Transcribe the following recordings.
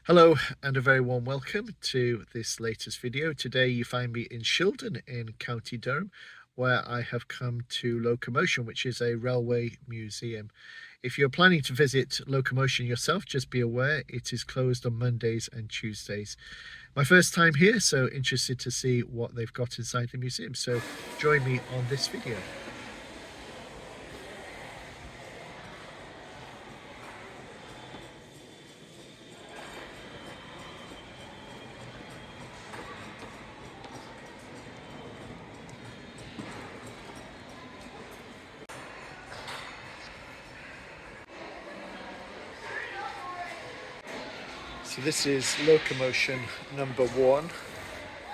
Hello and a very warm welcome to this latest video. Today you find me in Shildon in County Durham, where I have come to Locomotion, which is a railway museum. If you're planning to visit Locomotion yourself, just be aware it is closed on Mondays and Tuesdays. My first time here, so interested to see what they've got inside the museum. So join me on this video. So this is Locomotion number 1,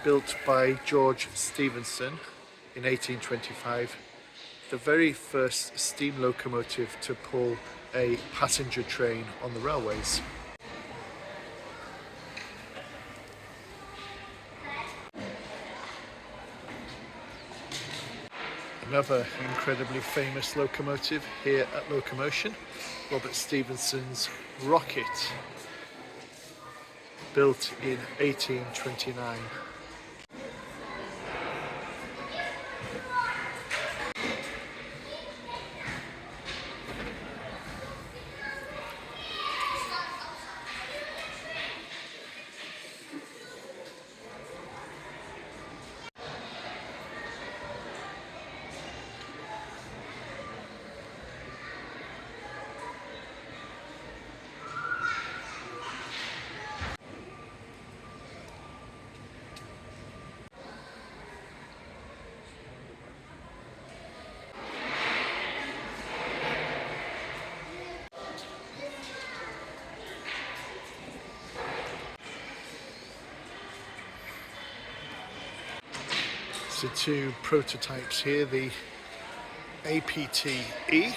built by George Stephenson in 1825. The very first steam locomotive to pull a passenger train on the railways. Another incredibly famous locomotive here at Locomotion, Robert Stephenson's Rocket, built in 1829. So two prototypes here, the APT-E,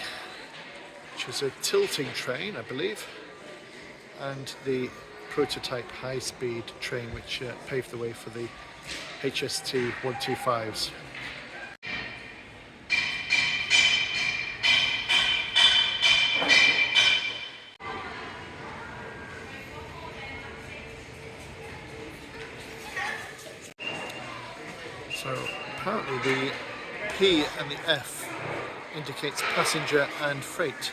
which is a tilting train, I believe, and the prototype high-speed train, which paved the way for the HST 125s. So apparently the P and the F indicates passenger and freight.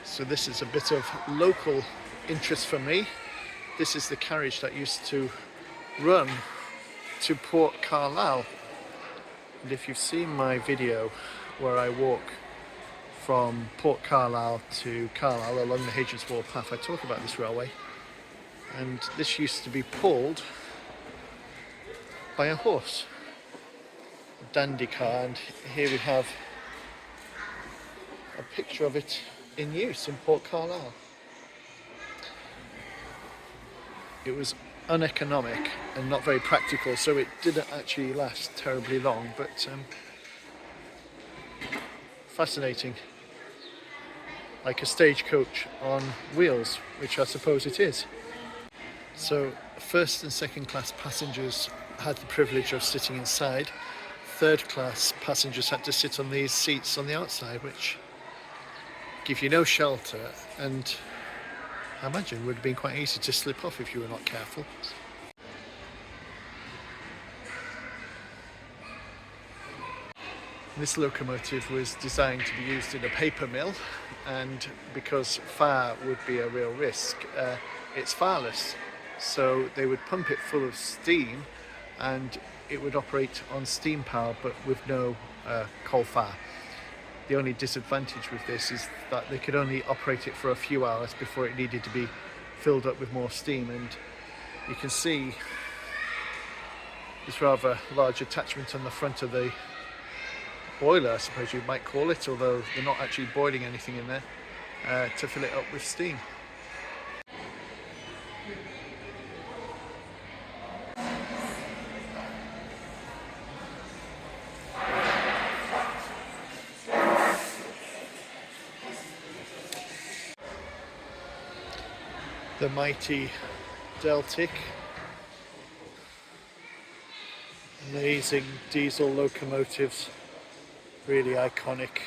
So this is a bit of local interest for me. This is the carriage that used to run to Port Carlisle. And if you've seen my video where I walk from Port Carlisle to Carlisle along the Hadrian's Wall path, I talk about this railway. And this used to be pulled by a horse, a dandy car, and here we have a picture of it in use in Port Carlisle. It was uneconomic and not very practical, so it didn't actually last terribly long, but fascinating, like a stagecoach on wheels, which I suppose it is. So first and second class passengers had the privilege of sitting inside. Third class passengers had to sit on these seats on the outside, which give you no shelter, and I imagine would have been quite easy to slip off if you were not careful. This locomotive was designed to be used in a paper mill, and because fire would be a real risk, it's fireless. So they would pump it full of steam and it would operate on steam power but with no coal fire. The only disadvantage with this is that they could only operate it for a few hours before it needed to be filled up with more steam, and you can see this rather large attachment on the front of the boiler, I suppose you might call it, although they're not actually boiling anything in there, to fill it up with steam. The mighty Deltic, amazing diesel locomotives, really iconic.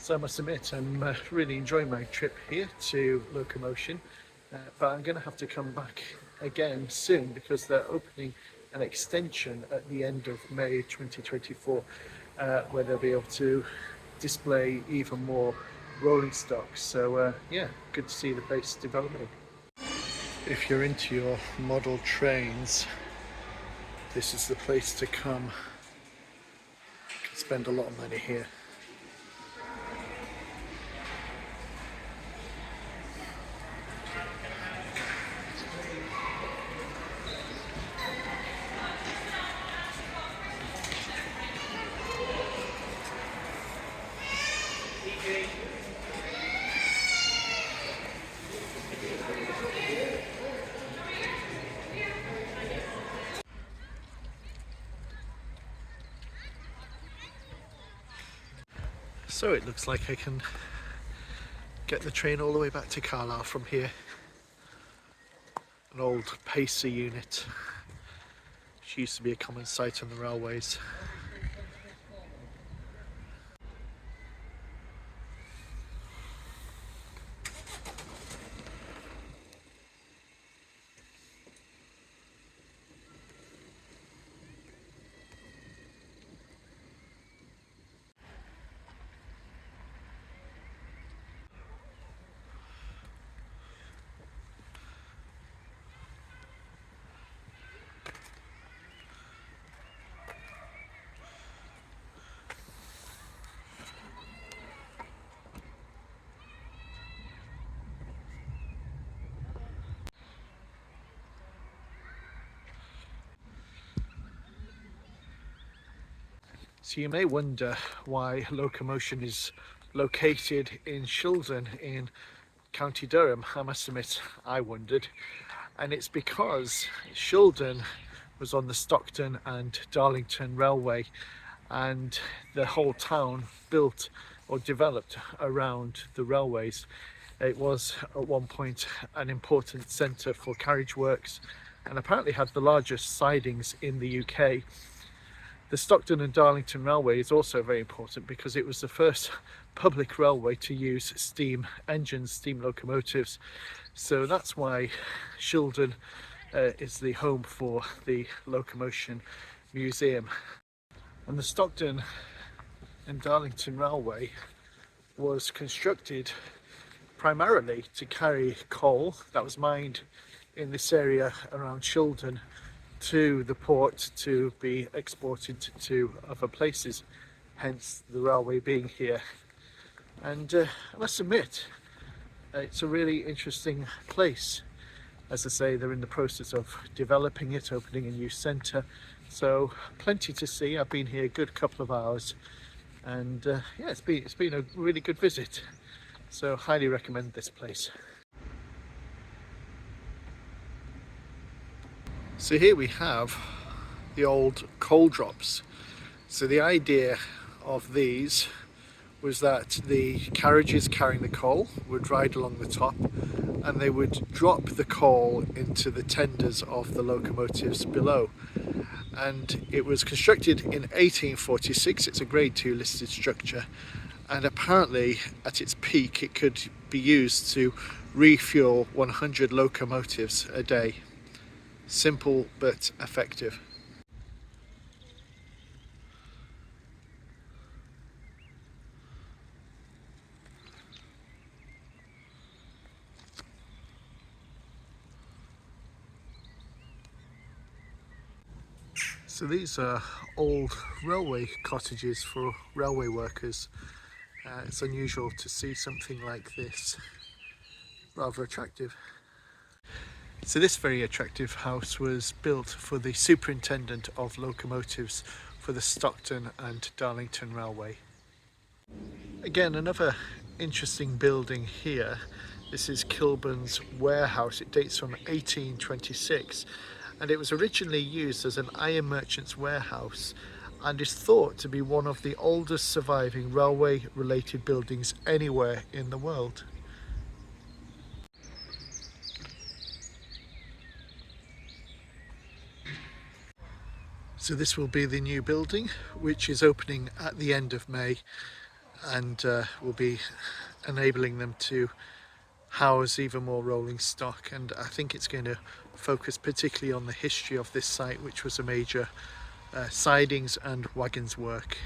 So I must admit, I'm really enjoying my trip here to Locomotion, but I'm going to have to come back again soon because they're opening an extension at the end of May 2024, where they'll be able to display even more rolling stock. So yeah, good to see the place developing. If you're into your model trains, this is the place to come. You can spend a lot of money here. So it looks like I can get the train all the way back to Carlisle from here. An old pacer unit, which used to be a common sight on the railways. So you may wonder why Locomotion is located in Shildon in County Durham. I must admit, I wondered. And it's because Shildon was on the Stockton and Darlington Railway, and the whole town built or developed around the railways. It was at one point an important centre for carriage works and apparently had the largest sidings in the UK. The Stockton and Darlington Railway is also very important because it was the first public railway to use steam engines, steam locomotives. So that's why Shildon is the home for the Locomotion Museum. And the Stockton and Darlington Railway was constructed primarily to carry coal that was mined in this area around Shildon to the port to be exported to other places, hence the railway being here. And I must admit, it's a really interesting place. As I say, they're in the process of developing it, opening a new centre, so plenty to see. I've been here a good couple of hours, and yeah, it's been a really good visit, so highly recommend this place. So here we have the old coal drops. So the idea of these was that the carriages carrying the coal would ride along the top and they would drop the coal into the tenders of the locomotives below. And it was constructed in 1846. It's a grade 2 listed structure, and apparently at its peak it could be used to refuel 100 locomotives a day. Simple but effective. So these are old railway cottages for railway workers. It's unusual to see something like this. Rather attractive. So this very attractive house was built for the superintendent of locomotives for the Stockton and Darlington Railway. Again, another interesting building here. This is Kilburn's warehouse. It dates from 1826 and it was originally used as an iron merchant's warehouse and is thought to be one of the oldest surviving railway related buildings anywhere in the world. So this will be the new building, which is opening at the end of May, and will be enabling them to house even more rolling stock. And I think it's going to focus particularly on the history of this site, which was a major sidings and wagons work.